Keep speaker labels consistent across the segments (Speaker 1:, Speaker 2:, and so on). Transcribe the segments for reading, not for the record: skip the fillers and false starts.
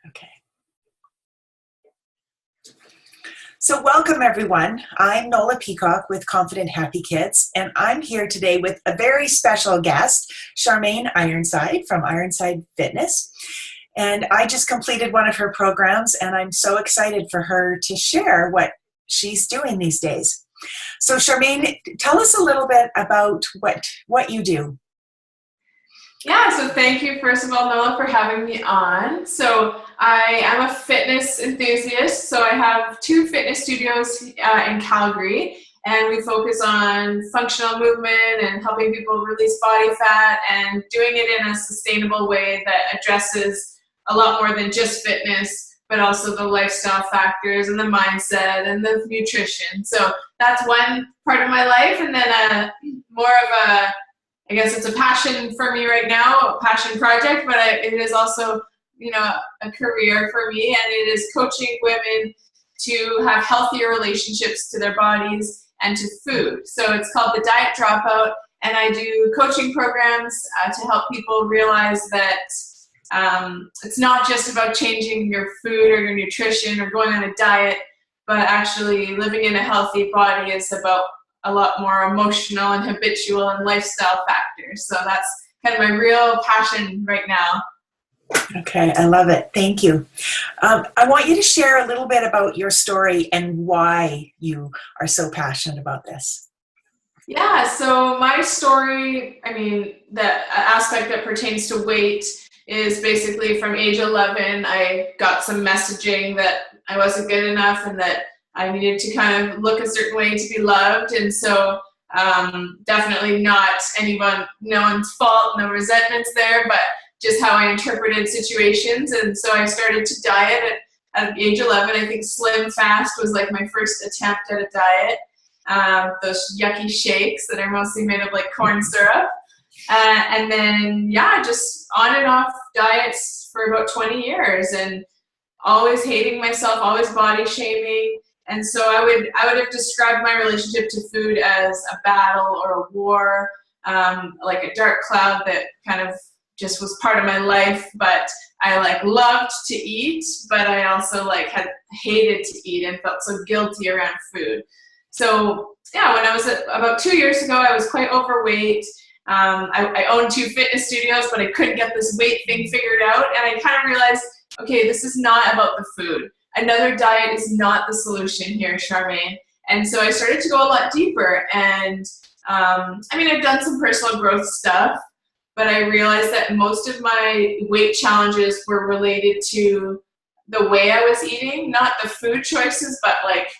Speaker 1: Okay. So welcome everyone. I'm Nola Peacock with Confident Happy Kids, and I'm here today with a very special guest, Charmaine Ironside from Ironside Fitness. And I just completed one of her programs, and I'm so excited for her to share what she's doing these days. So Charmaine, tell us a little bit about what you do.
Speaker 2: Yeah, so thank you, first of all, Nola, for having me on. So I am a fitness enthusiast. So I have 2 fitness studios in Calgary, and we focus on functional movement and helping people release body fat and doing it in a sustainable way that addresses a lot more than just fitness, but also the lifestyle factors and the mindset and the nutrition. So that's one part of my life, and then more of a, I guess it's a passion for me right now, a passion project, but it is also, a career for me, and it is coaching women to have healthier relationships to their bodies and to food. So it's called the Diet Dropout, and I do coaching programs to help people realize that it's not just about changing your food or your nutrition or going on a diet, but actually living in a healthy body is about a lot more emotional and habitual and lifestyle factors. So that's kind of my real passion right now.
Speaker 1: Okay, I love it. Thank you. I want you to share a little bit about your story and why you are so passionate about this.
Speaker 2: Yeah, so my story, the aspect that pertains to weight is basically from age 11, I got some messaging that I wasn't good enough and that I needed to kind of look a certain way to be loved. And so definitely not no one's fault, no resentments there, but just how I interpreted situations. And so I started to diet at age 11. I think Slim Fast was like my first attempt at a diet. Those yucky shakes that are mostly made of like corn syrup. And then, just on and off diets for about 20 years and always hating myself, always body shaming. And so I would have described my relationship to food as a battle or a war, like a dark cloud that kind of just was part of my life. But I loved to eat, but I also had hated to eat and felt so guilty around food. So when I was about 2 years ago, I was quite overweight. I owned 2 fitness studios, but I couldn't get this weight thing figured out. And I kind of realized, okay, this is not about the food. Another diet is not the solution here, Charmaine. And so I started to go a lot deeper. And I've done some personal growth stuff, but I realized that most of my weight challenges were related to the way I was eating, not the food choices, but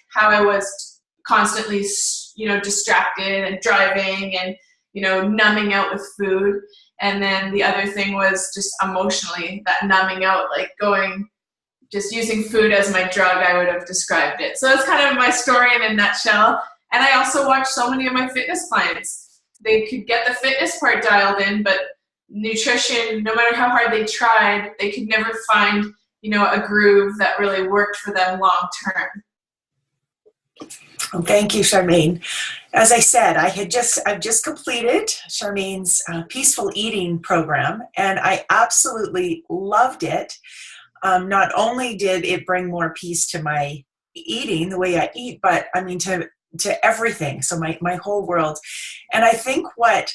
Speaker 2: how I was constantly, distracted and driving and, numbing out with food. And then the other thing was just emotionally, that numbing out, just using food as my drug, I would have described it. So that's kind of my story in a nutshell. And I also watched so many of my fitness clients. They could get the fitness part dialed in, but nutrition, no matter how hard they tried, they could never find, a groove that really worked for them long term.
Speaker 1: Well, thank you, Charmaine. As I said, I've just completed Charmaine's peaceful eating program, and I absolutely loved it. Not only did it bring more peace to my eating, the way I eat, but to everything. So my whole world. And I think what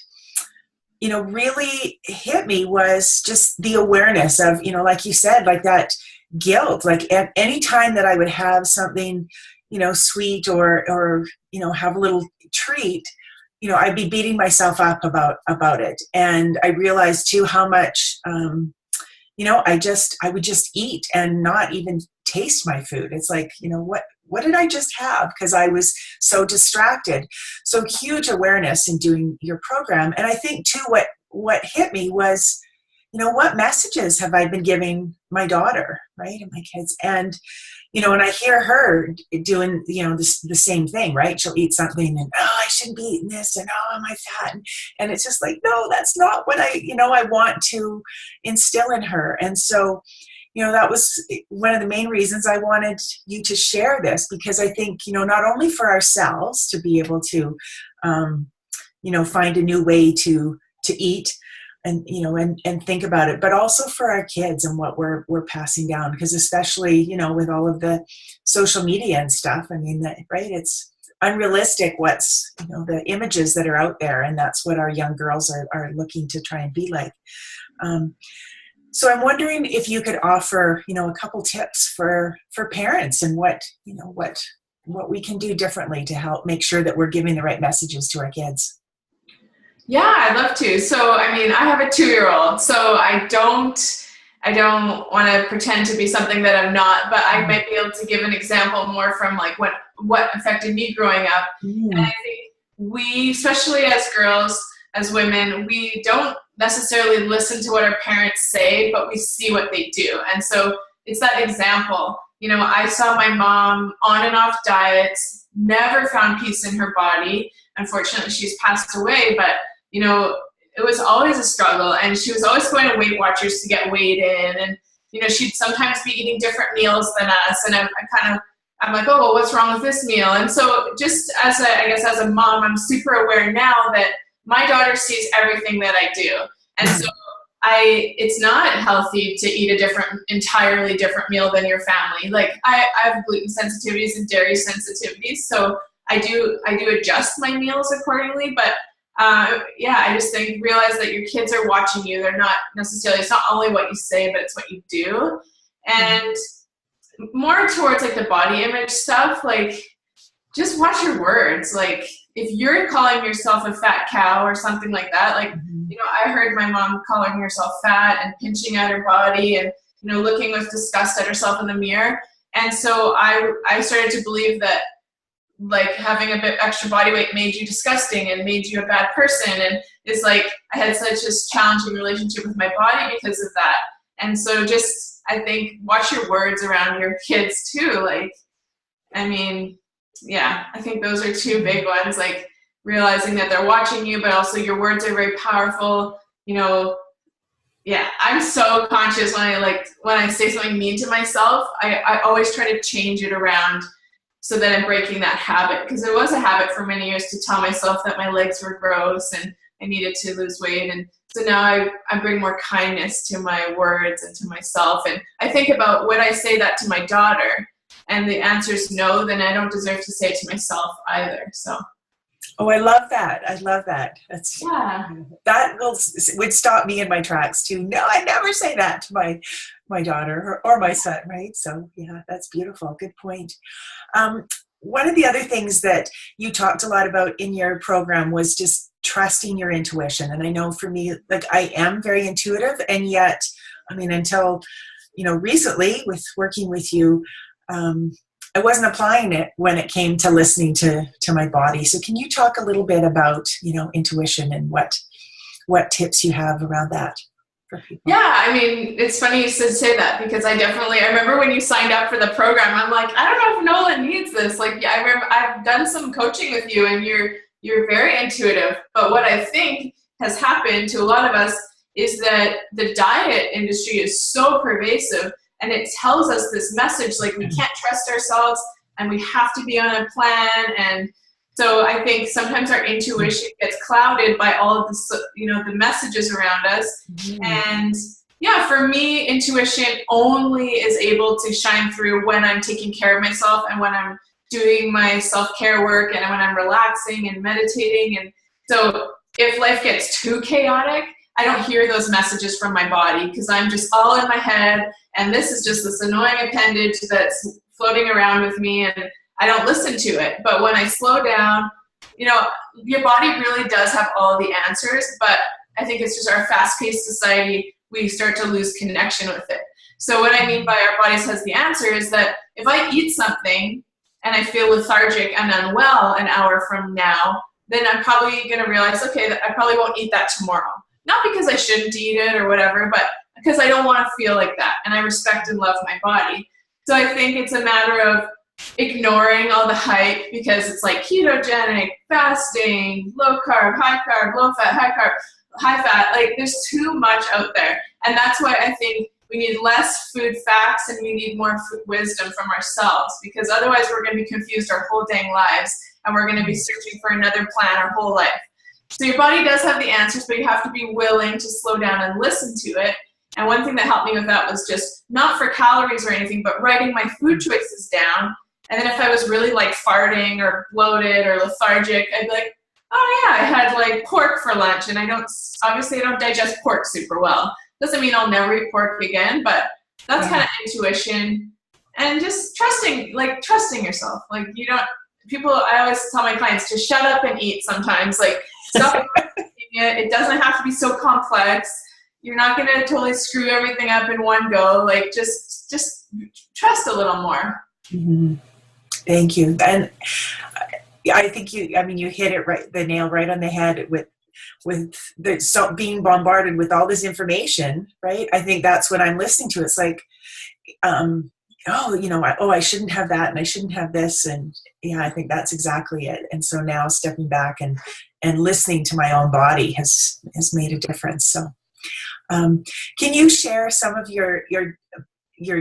Speaker 1: really hit me was just the awareness of, like you said, that guilt. At any time that I would have something sweet or have a little treat, I'd be beating myself up about it. And I realized too how much, I would just eat and not even taste my food. It's what did I just have? Because I was so distracted. So huge awareness in doing your program. And I think too, what hit me was, what messages have I been giving my daughter, right? And my kids. And, and I hear her doing, the same thing, right? She'll eat something and, oh, I shouldn't be eating this. And, oh, am I fat? And it's just no, that's not what I want to instill in her. And so, that was one of the main reasons I wanted you to share this, because I think, not only for ourselves to be able to, find a new way to eat, and think about it, but also for our kids and what we're passing down, because especially, with all of the social media and stuff, I mean, right, it's unrealistic what's, the images that are out there, and that's what our young girls are looking to try and be like. So I'm wondering if you could offer, a couple tips for parents, and what we can do differently to help make sure that we're giving the right messages to our kids.
Speaker 2: Yeah, I'd love to. So, I mean, I have a 2-year-old, so I don't want to pretend to be something that I'm not, but I might be able to give an example more from like what affected me growing up. And I think we, especially as girls, as women, we don't necessarily listen to what our parents say, but we see what they do. And so it's that example. I saw my mom on and off diets, never found peace in her body. Unfortunately, she's passed away, but it was always a struggle, and she was always going to Weight Watchers to get weighed in, and she'd sometimes be eating different meals than us, and I'm like, oh, well, what's wrong with this meal? And so just as a mom, I'm super aware now that my daughter sees everything that I do, and so it's not healthy to eat entirely different meal than your family. Like I have gluten sensitivities and dairy sensitivities, so I do adjust my meals accordingly, but I just think realize that your kids are watching you. They're not necessarily, it's not only what you say, but it's what you do. And more towards like the body image stuff, like just watch your words. Like if you're calling yourself a fat cow or something like that, like, I heard my mom calling herself fat and pinching at her body and, looking with disgust at herself in the mirror. And so I started to believe that like having a bit extra body weight made you disgusting and made you a bad person. And it's like I had such a challenging relationship with my body because of that. And so just, I think, watch your words around your kids too. Like, I mean, yeah, I think those are two big ones, like realizing that they're watching you, but also your words are very powerful. Yeah, I'm so conscious when I say something mean to myself, I always try to change it around so that I'm breaking that habit, because it was a habit for many years to tell myself that my legs were gross and I needed to lose weight. And so now I bring more kindness to my words and to myself. And I think about, would I say that to my daughter? And the answer is no, then I don't deserve to say it to myself either. So.
Speaker 1: Oh, I love that. I love that. That would stop me in my tracks too. No, I never say that to my daughter or my son, right? So yeah, that's beautiful. Good point. One of the other things that you talked a lot about in your program was just trusting your intuition. And I know for me, like I am very intuitive, and yet, I mean, until, recently with working with you, I wasn't applying it when it came to listening to my body. So can you talk a little bit about, intuition and what tips you have around that for people? Yeah,
Speaker 2: I mean, it's funny you should say that, because I remember when you signed up for the program, I'm like, I don't know if Nolan needs this. Like, yeah, I remember I've done some coaching with you and you're very intuitive. But what I think has happened to a lot of us is that the diet industry is so pervasive, and it tells us this message, like we can't trust ourselves and we have to be on a plan. And so I think sometimes our intuition gets clouded by all of the, the messages around us. And yeah, for me, intuition only is able to shine through when I'm taking care of myself and when I'm doing my self-care work and when I'm relaxing and meditating. And so if life gets too chaotic, I don't hear those messages from my body, because I'm just all in my head, and this is just this annoying appendage that's floating around with me, and I don't listen to it. But when I slow down, your body really does have all the answers, but I think it's just our fast-paced society, we start to lose connection with it. So what I mean by our bodies has the answer is that if I eat something and I feel lethargic and unwell an hour from now, then I'm probably going to realize, okay, I probably won't eat that tomorrow. Not because I shouldn't eat it or whatever, but because I don't want to feel like that. And I respect and love my body. So I think it's a matter of ignoring all the hype, because it's like ketogenic, fasting, low carb, low fat, high fat. Like there's too much out there. And that's why I think we need less food facts and we need more food wisdom from ourselves, because otherwise we're going to be confused our whole dang lives, and we're going to be searching for another plan our whole life. So your body does have the answers, but you have to be willing to slow down and listen to it. And one thing that helped me with that was just not for calories or anything, but writing my food choices down. And then if I was really like farting or bloated or lethargic, I'd be like, oh yeah, I had like pork for lunch, and obviously I don't digest pork super well. Doesn't mean I'll never eat pork again, but that's kind of intuition and just trusting yourself. Like I always tell my clients to shut up and eat sometimes. Like stop eating it. It doesn't have to be so complex. You're not going to totally screw everything up in one go. Like just trust a little more.
Speaker 1: Mm-hmm. Thank you. And I think you hit it right, the nail right on the head with being bombarded with all this information, right? I think that's what I'm listening to. It's like, I shouldn't have that, and I shouldn't have this. And yeah, I think that's exactly it. And so now stepping back and listening to my own body has made a difference. So, can you share some of your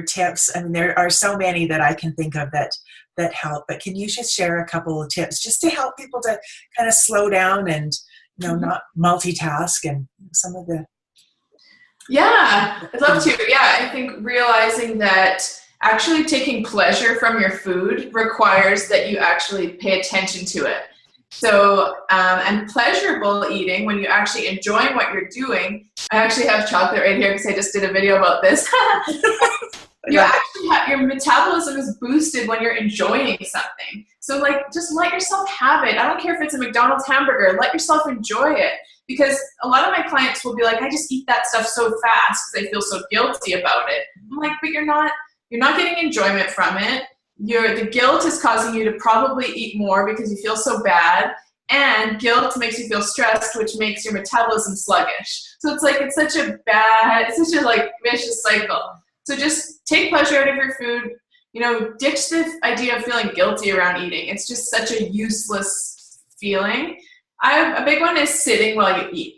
Speaker 1: tips? I mean, there are so many that I can think of that help, but can you just share a couple of tips just to help people to kind of slow down and, not multitask and some of the...
Speaker 2: Yeah, I'd love to. Yeah, I think realizing that actually taking pleasure from your food requires that you actually pay attention to it. So, and pleasurable eating, when you're actually enjoying what you're doing, I actually have chocolate right here because I just did a video about this. Your metabolism is boosted when you're enjoying something. So like, just let yourself have it. I don't care if it's a McDonald's hamburger, let yourself enjoy it. Because a lot of my clients will be like, I just eat that stuff so fast because I feel so guilty about it. I'm like, but you're not getting enjoyment from it. The guilt is causing you to probably eat more because you feel so bad. And guilt makes you feel stressed, which makes your metabolism sluggish. So it's such a like vicious cycle. So just take pleasure out of your food. Ditch the idea of feeling guilty around eating. It's just such a useless feeling. A big one is sitting while you eat.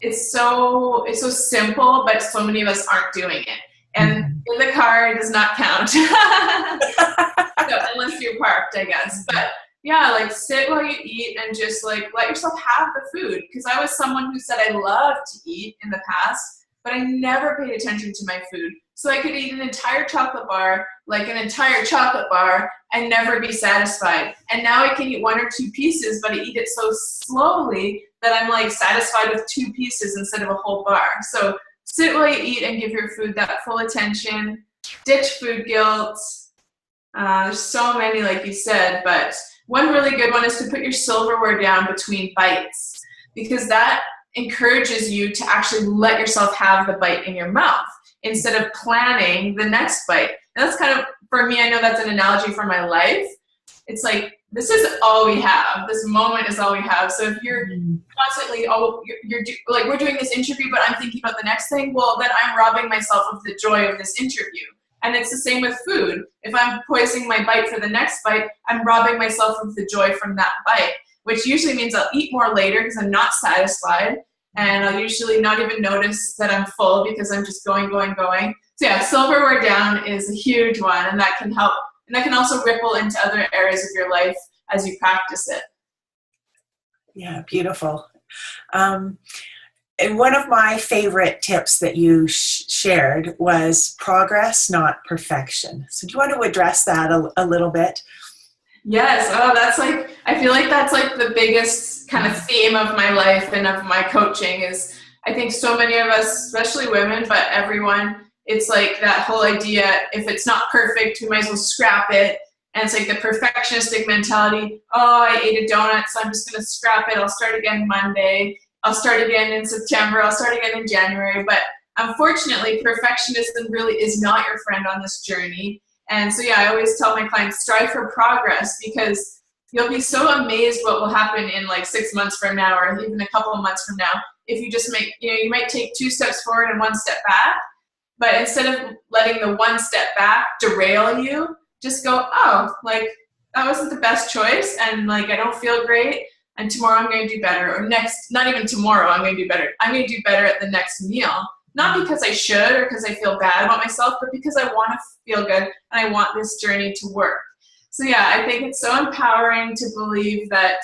Speaker 2: It's so simple, but so many of us aren't doing it. And in the car, it does not count. So, unless you're parked, I guess. But yeah, like sit while you eat and just like let yourself have the food. Because I was someone who said I loved to eat in the past, but I never paid attention to my food. So I could eat an entire chocolate bar, and never be satisfied. And now I can eat 1 or 2 pieces, but I eat it so slowly that I'm like satisfied with 2 pieces instead of a whole bar. So sit while you eat and give your food that full attention. Ditch food guilt. There's so many, like you said, but one really good one is to put your silverware down between bites, because that encourages you to actually let yourself have the bite in your mouth instead of planning the next bite. And that's kind of, for me, I know that's an analogy for my life. It's like, this is all we have. This moment is all we have. So if you're constantly, like, we're doing this interview, but I'm thinking about the next thing, well, then I'm robbing myself of the joy of this interview. And it's the same with food. If I'm poising my bite for the next bite, I'm robbing myself of the joy from that bite, which usually means I'll eat more later because I'm not satisfied. And I'll usually not even notice that I'm full because I'm just going. So yeah, silverware down is a huge one, and that can help. And that can also ripple into other areas of your life as you practice it.
Speaker 1: Yeah, beautiful. And one of my favorite tips that you shared was progress, not perfection. So do you want to address that a little bit?
Speaker 2: Yes. Oh, I feel like that's like the biggest kind of theme of my life and of my coaching is, I think so many of us, especially women, but everyone, it's like that whole idea, if it's not perfect, we might as well scrap it. And it's like the perfectionistic mentality. Oh, I ate a donut, so I'm just going to scrap it. I'll start again Monday. I'll start again in September. I'll start again in January. But unfortunately, perfectionism really is not your friend on this journey. And so, yeah, I always tell my clients, strive for progress, because you'll be so amazed what will happen in like 6 months from now, or even a couple of months from now, if you just make, you might take 2 steps forward and 1 step back. But instead of letting the 1 step back derail you, just go, oh, like that wasn't the best choice, and like I don't feel great, and tomorrow I'm going to do better, or not even tomorrow I'm going to do better. I'm going to do better at the next meal. Not because I should or because I feel bad about myself, but because I want to feel good and I want this journey to work. So yeah, I think it's so empowering to believe that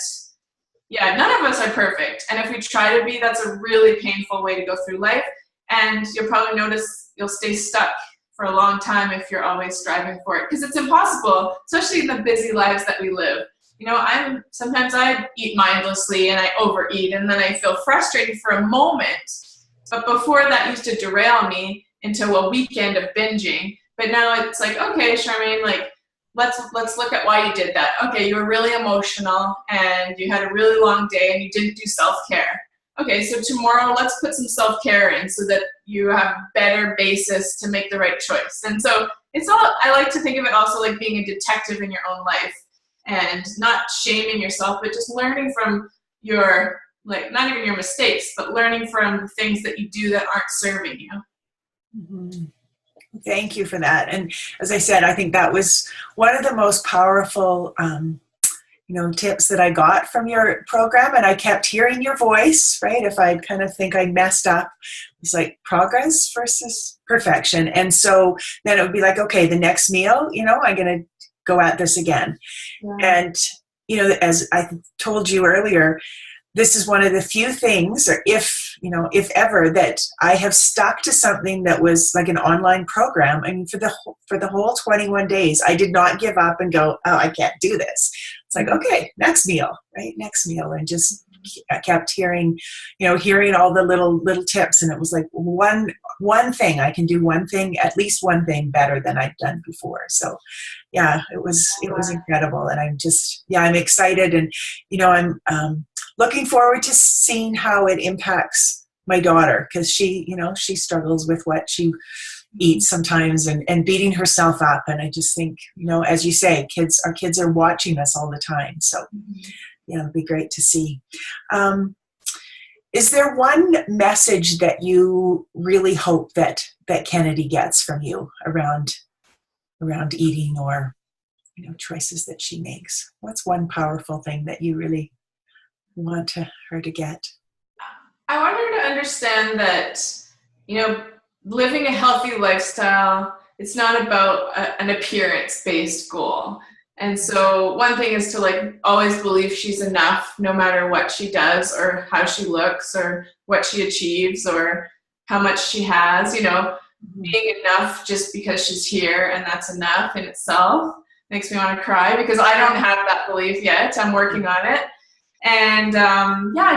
Speaker 2: Yeah, none of us are perfect. And if we try to be, that's a really painful way to go through life. And you'll probably notice you'll stay stuck for a long time if you're always striving for it. Because it's impossible, especially in the busy lives that we live. You know, sometimes I eat mindlessly and I overeat, and then I feel frustrated for a moment. But before that used to derail me into a weekend of binging. But now it's like, okay, Charmaine, like, let's look at why you did that. Okay, you were really emotional and you had a really long day and you didn't do self-care. Okay, so tomorrow let's put some self-care in so that you have a better basis to make the right choice. And so I like to think of it also like being a detective in your own life and not shaming yourself, but just learning from your, like, not even your mistakes, but learning from the things that you do that aren't serving you.
Speaker 1: Mm-hmm. Thank you for that. And as I said, I think that was one of the most powerful, tips that I got from your program. And I kept hearing your voice, right? If I kind of think I messed up, it's like progress versus perfection. And so then it would be like, okay, the next meal, I'm going to go at this again. Yeah. And, as I told you earlier, this is one of the few things, or if ever, that I have stuck to something that was like an online program. I mean, for the whole 21 days, I did not give up and go, oh, I can't do this. It's like, okay, next meal, right? Next meal. And just I kept hearing all the little tips. And it was like one thing, I can do one thing, at least one thing better than I'd done before. So yeah, it was incredible. And I'm excited. And, I'm looking forward to seeing how it impacts my daughter, because she struggles with what she eats sometimes and beating herself up. And I just think, as you say, our kids are watching us all the time. So yeah, it'd be great to see. Is there one message that you really hope that Kennedy gets from you around eating, or choices that she makes? What's one powerful thing that you really want her to get?
Speaker 2: I want her to understand that, living a healthy lifestyle, it's not about an appearance-based goal. And so one thing is to always believe she's enough no matter what she does or how she looks or what she achieves or how much she has, being enough just because she's here and that's enough in itself makes me want to cry, because I don't have that belief yet. I'm working on it. And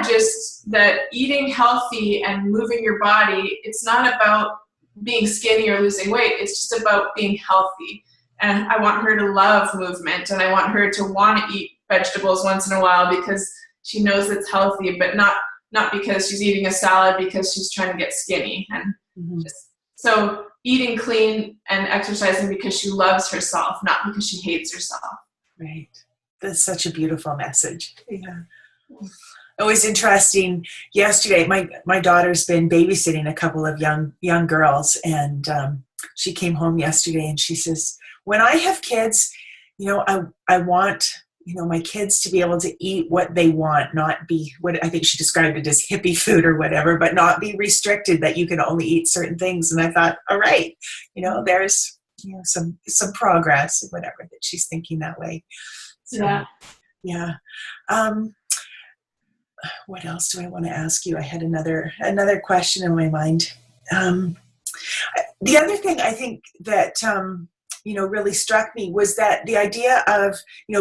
Speaker 2: just that eating healthy and moving your body, it's not about being skinny or losing weight. It's just about being healthy. And I want her to love movement, and I want her to want to eat vegetables once in a while because she knows it's healthy, but not because she's eating a salad because she's trying to get skinny. And so eating clean and exercising because she loves herself, not because she hates herself.
Speaker 1: Right. That's such a beautiful message. Yeah. It was interesting. Yesterday, my daughter's been babysitting a couple of young girls, and she came home yesterday and she says, when I have kids, I want, my kids to be able to eat what they want, not be what I think she described it as hippie food or whatever, but not be restricted that you can only eat certain things. And I thought, all right, there's some progress or whatever, that she's thinking that way. So, yeah. What else do I want to ask you? I had another question in my mind. The other thing I think that really struck me was that the idea of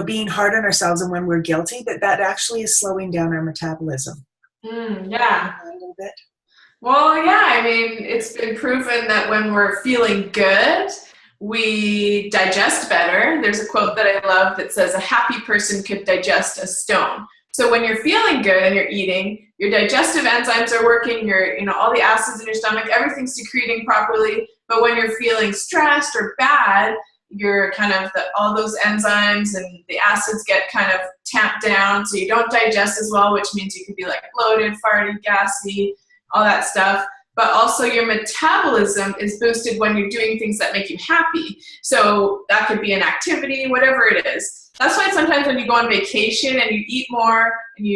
Speaker 1: being hard on ourselves, and when we're guilty, that actually is slowing down our metabolism.
Speaker 2: Yeah.
Speaker 1: A little bit.
Speaker 2: Well, yeah. I mean, it's been proven that when we're feeling good, we digest better. There's a quote that I love that says, "A happy person could digest a stone." So when you're feeling good and you're eating, your digestive enzymes are working, all the acids in your stomach, everything's secreting properly. But when you're feeling stressed or bad, you're kind of all those enzymes and the acids get kind of tamped down, so you don't digest as well, which means you could be bloated, farty, gassy, all that stuff. But also your metabolism is boosted when you're doing things that make you happy. So that could be an activity, whatever it is. That's why sometimes when you go on vacation and you eat more and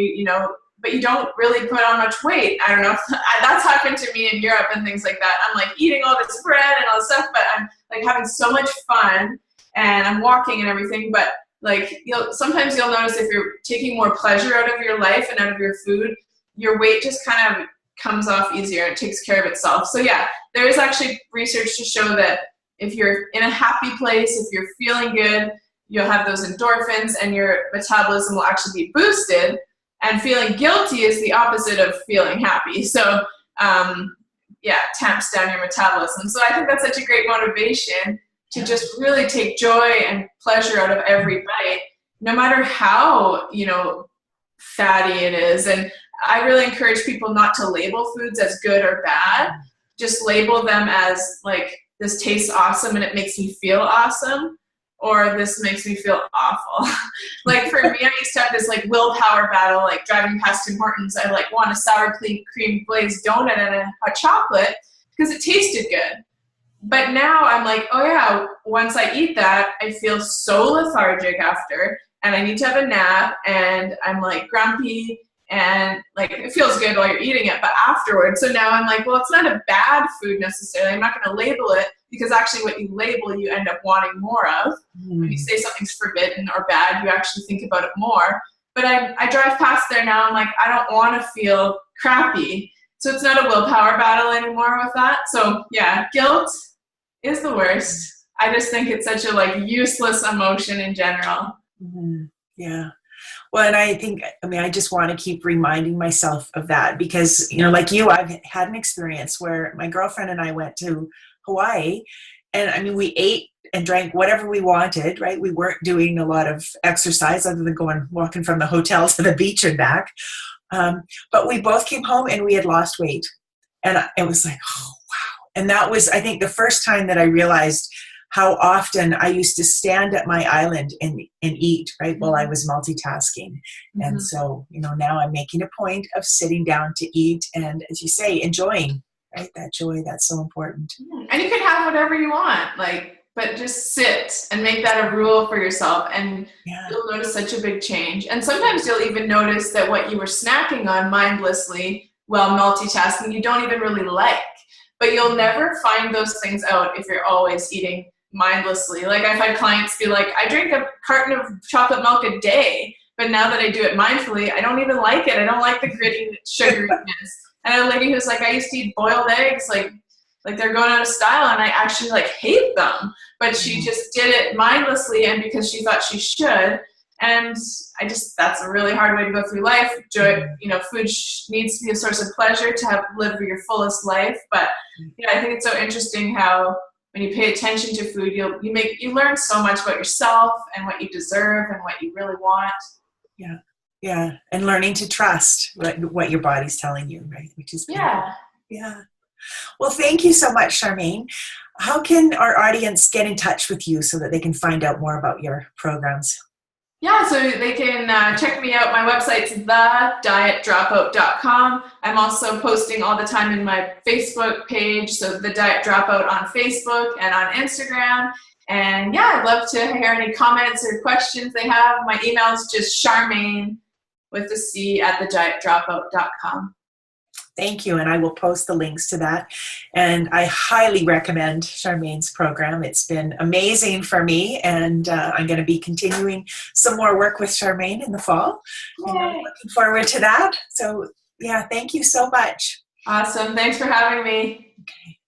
Speaker 2: but you don't really put on much weight. I don't know. That's happened to me in Europe and things like that. I'm eating all this bread and all this stuff, but I'm having so much fun and I'm walking and everything. But Like sometimes you'll notice if you're taking more pleasure out of your life and out of your food, your weight just kind of comes off easier and it takes care of itself. So yeah, there is actually research to show that if you're in a happy place, if you're feeling good, you'll have those endorphins and your metabolism will actually be boosted. And feeling guilty is the opposite of feeling happy. So tamps down your metabolism. So I think that's such a great motivation to just really take joy and pleasure out of every bite, no matter how, fatty it is. And I really encourage people not to label foods as good or bad. Just label them as like, this tastes awesome and it makes me feel awesome, or this makes me feel awful. Like for me, I used to have this like willpower battle, like driving past Tim Hortons, I like want a sour cream glazed donut and a hot chocolate because it tasted good. But now I'm like, oh yeah, once I eat that, I feel so lethargic after, and I need to have a nap, and I'm like grumpy, and like it feels good while you're eating it, but afterwards. So now I'm like, well, it's not a bad food necessarily. I'm not going to label it, because actually what you label, you end up wanting more of. When you say something's forbidden or bad, you actually think about it more. But I drive past there now, I'm like, I don't want to feel crappy. So it's not a willpower battle anymore with that. So yeah, guilt is the worst. I just think it's such a like useless emotion in general.
Speaker 1: Yeah. Well, and I just want to keep reminding myself of that because, like you, I've had an experience where my girlfriend and I went to Hawaii, and we ate and drank whatever we wanted, right? We weren't doing a lot of exercise other than walking from the hotel to the beach and back. But we both came home and we had lost weight. And it was like, oh, wow. And that was, I think, the first time that I realized how often I used to stand at my island and eat, right, while I was multitasking. And so, now I'm making a point of sitting down to eat and, as you say, enjoying, right, that joy. That's so important.
Speaker 2: And you can have whatever you want, but just sit and make that a rule for yourself, and you'll notice such a big change. And sometimes you'll even notice that what you were snacking on mindlessly while multitasking, you don't even really like. But you'll never find those things out if you're always eating mindlessly. Like I've had clients be like, I drink a carton of chocolate milk a day, but now that I do it mindfully, I don't even like it. I don't like the gritty sugariness. And a lady who's like, I used to eat boiled eggs, like they're going out of style, and I actually like hate them. But she just did it mindlessly and because she thought she should. And that's a really hard way to go through life. Joy, food needs to be a source of pleasure to live your fullest life. But I think it's so interesting how when you pay attention to food, you learn so much about yourself and what you deserve and what you really want.
Speaker 1: Yeah. Yeah. And learning to trust what your body's telling you, right? Which is beautiful. Yeah. Well, thank you so much, Charmaine. How can our audience get in touch with you so that they can find out more about your programs?
Speaker 2: Yeah, so they can check me out. My website's thedietdropout.com. I'm also posting all the time in my Facebook page, so The Diet Dropout on Facebook and on Instagram. And I'd love to hear any comments or questions they have. My email is just Charmaine with a C at thedietdropout.com.
Speaker 1: Thank you, and I will post the links to that. And I highly recommend Charmaine's program. It's been amazing for me, and I'm going to be continuing some more work with Charmaine in the fall. And I'm looking forward to that. So, thank you so much.
Speaker 2: Awesome. Thanks for having me.
Speaker 1: Okay.